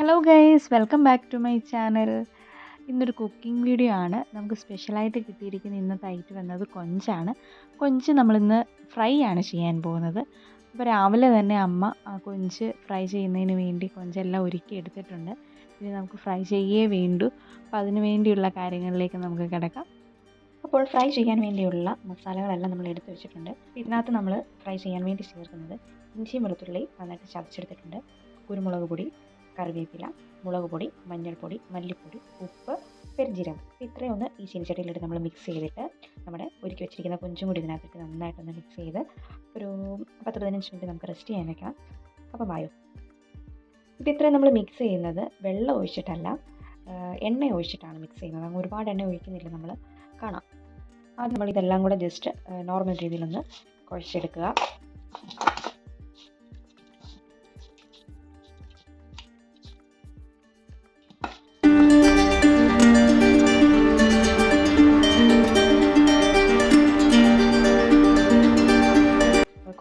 Hello guys, welcome back to my channel. ഇന്നൊരു cooking video ആണ്. നമുക്ക് സ്പെഷ്യലായിട്ട് കിട്ടിയിരിക്കുന്ന ഇന്നത്തെ ഐറ്റം വന്നത് കൊഞ്ചാണ്. കൊഞ്ച് നമ്മളിന്ന് ഫ്രൈ ആണ് ചെയ്യാൻ പോകുന്നത്. അപ്പോൾ രാവിലെ തന്നെ അമ്മ കൊഞ്ച് ഫ്രൈ ചെയ്യുന്നതിന് വേണ്ടി കൊഞ്ചെല്ലാം ഒരുക്കി എടുത്തിട്ടുണ്ട്. ഇനി നമുക്ക് ഫ്രൈ ചെയ്യേ വേണ്ടൂ. അപ്പോൾ അതിന് വേണ്ടിയുള്ള കാര്യങ്ങളിലേക്ക് നമുക്ക് കിടക്കാം. അപ്പോൾ ഫ്രൈ ചെയ്യാൻ വേണ്ടിയുള്ള മസാലകളെല്ലാം നമ്മൾ എടുത്ത് വെച്ചിട്ടുണ്ട്. ഇതിനകത്ത് നമ്മൾ ഫ്രൈ ചെയ്യാൻ വേണ്ടി ചേർക്കുന്നത് ഇഞ്ചിയും വെളുത്തുള്ളി നന്നായിട്ട് ചതച്ചെടുത്തിട്ടുണ്ട്, കുരുമുളക് പൊടി, കറിവേപ്പില, മുളക് പൊടി, മഞ്ഞൾപ്പൊടി, മല്ലിപ്പൊടി, ഉപ്പ്, പെരുംജീരകം. ഇത്രയും ഒന്ന് ഈ ചീനിച്ചട്ടിയിലിട്ട് നമ്മൾ മിക്സ് ചെയ്തിട്ട് നമ്മുടെ ഒരുക്കി വെച്ചിരിക്കുന്ന കൊഞ്ചും കൂടി ഇതിനകത്തിട്ട് നന്നായിട്ടൊന്ന് മിക്സ് ചെയ്ത് ഒരു 10-15 മിനിറ്റ് നമുക്ക് റെസ്റ്റ് ചെയ്യാൻ വെക്കാം. അപ്പോൾ വായോ. ഇപ്പോൾ ഇത്രയും നമ്മൾ മിക്സ് ചെയ്യുന്നത് വെള്ളം ഒഴിച്ചിട്ടല്ല, എണ്ണ ഒഴിച്ചിട്ടാണ് മിക്സ് ചെയ്യുന്നത്. അങ്ങ് ഒരുപാട് എണ്ണ ഒഴിക്കുന്നില്ല, നമ്മൾ കാണാം. ആദ്യം നമ്മൾ ഇതെല്ലാം കൂടെ ജസ്റ്റ് നോർമൽ രീതിയിലൊന്ന് കുഴച്ചെടുക്കുക.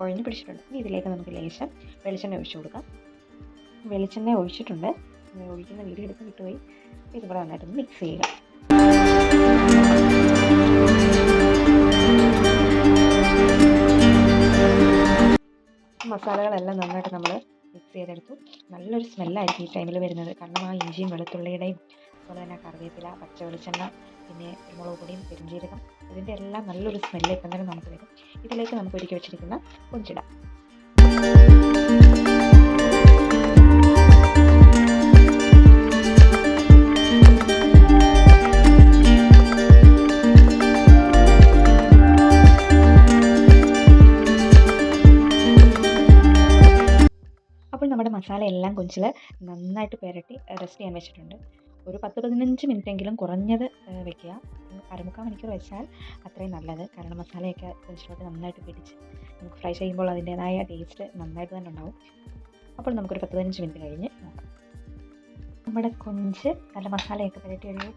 കുഴഞ്ഞ് പിടിച്ചിട്ടുണ്ട്. ഇനി ഇതിലേക്ക് നമുക്ക് ലേശം വെളിച്ചെണ്ണ ഒഴിച്ചു കൊടുക്കാം. വെളിച്ചെണ്ണ ഒഴിച്ചിട്ടുണ്ട്, ഒഴിക്കുന്ന വീഡിയോ എടുത്ത് വിട്ടുപോയി. ഇതുകൂടെ നന്നായിട്ടൊന്ന് മിക്സ് ചെയ്യുക. മസാലകളെല്ലാം നന്നായിട്ട് നമ്മൾ മിക്സ് ചെയ്തെടുത്തു. നല്ലൊരു സ്മെല്ലായിരിക്കും ഈ ടൈമിൽ വരുന്നത്. കാരണം ആ ഇഞ്ചിയും വെളുത്തുള്ളിയുടെയും അതുപോലെ തന്നെ കറിവേപ്പില, പച്ച വെളിച്ചെണ്ണ, പിന്നെ കുരുമുളക് പൊടിയും പെരുംജീരകം, ഇതിൻ്റെ എല്ലാം നല്ലൊരു സ്മെല്ല് ഇപ്പം തന്നെ നമുക്ക് വരും. ഇതിലേക്ക് നമുക്ക് ഒരുക്കി വെച്ചിരിക്കുന്ന കൊഞ്ചിടാം. അപ്പോൾ നമ്മുടെ മസാല എല്ലാം കൊഞ്ചിൽ നന്നായിട്ട് പുരട്ടി റെസ്റ്റ് ചെയ്യാൻ വെച്ചിട്ടുണ്ട്. ഒരു 10-15 മിനിറ്റെങ്കിലും കുറഞ്ഞത് വെക്കുക. 1/4 മണിക്കൂർ വെച്ചാൽ അത്രയും നല്ലത്. കാരണം മസാലയൊക്കെ കൊഞ്ചിലോട്ട് നന്നായിട്ട് പിടിച്ച് നമുക്ക് ഫ്രൈ ചെയ്യുമ്പോൾ അതിൻ്റേതായ ടേസ്റ്റ് നന്നായിട്ട് തന്നെ ഉണ്ടാവും. അപ്പോൾ നമുക്കൊരു 10-15 മിനിറ്റ് കഴിഞ്ഞ് നോക്കാം. നമ്മുടെ കൊഞ്ച് നല്ല മസാലയൊക്കെ പുരട്ടി ഒരു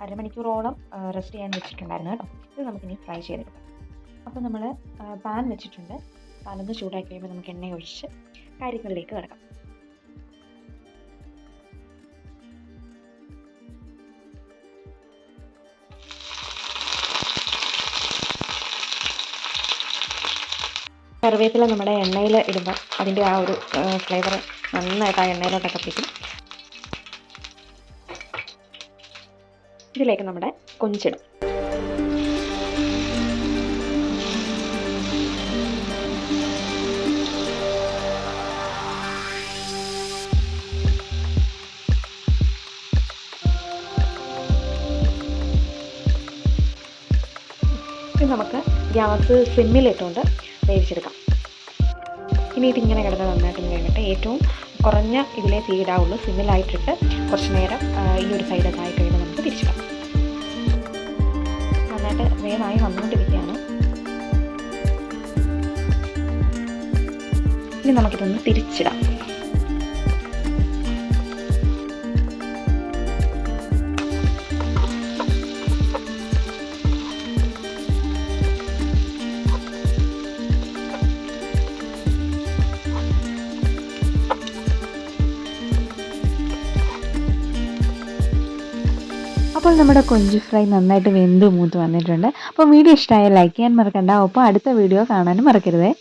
1/2 മണിക്കൂറോളം റെസ്റ്റ് ചെയ്യാൻ വെച്ചിട്ടുണ്ടായിരുന്നു കേട്ടോ. ഇത് നമുക്കിനി ഫ്രൈ ചെയ്തെടുക്കാം. അപ്പോൾ നമ്മൾ പാൻ വെച്ചിട്ടുണ്ട്. പാനൊന്ന് ചൂടാക്കി കഴിയുമ്പോൾ നമുക്ക് എണ്ണ ഒഴിച്ച് കാര്യങ്ങളിലേക്ക് കിടക്കാം. കറിവേപ്പില നമ്മുടെ എണ്ണയിൽ ഇടുമ്പോൾ അതിൻ്റെ ആ ഒരു ഫ്ലേവർ നന്നായിട്ട് ആ എണ്ണയിലോട്ടൊക്കെ പിടിക്കും. ഇതിലേക്ക് നമ്മുടെ കൊഞ്ചിടും. ഇത് നമുക്ക് ഗ്യാസ് സിമ്മിലിട്ടുകൊണ്ട് വേവിച്ചെടുക്കാം. ഇനി ഇതിങ്ങനെ കിടന്ന് നന്നായിട്ട് വേകട്ടെ. ഏറ്റവും കുറഞ്ഞ ഇതിലേ തീയിടാവുള്ളൂ. സിമ്മിലായിട്ടിട്ട് കുറച്ച് നേരം ഈ ഒരു സൈഡൊക്കെ ആയി കഴിയുമ്പോൾ നമുക്ക് തിരിച്ചിടാം. നന്നായിട്ട് വേവായി വന്നുകൊണ്ടിരിക്കുകയാണ്. ഇനി നമുക്കിതൊന്ന് തിരിച്ചിടാം. അപ്പോൾ നമ്മുടെ കൊഞ്ച് ഫ്രൈ നന്നായിട്ട് വെന്ത് മൂത്ത് വന്നിട്ടുണ്ട്. അപ്പോൾ വീഡിയോ ഇഷ്ടമായ ലൈക്ക് ചെയ്യാൻ മറക്കണ്ട. ഒപ്പം അടുത്ത വീഡിയോ കാണാനും മറക്കരുതേ.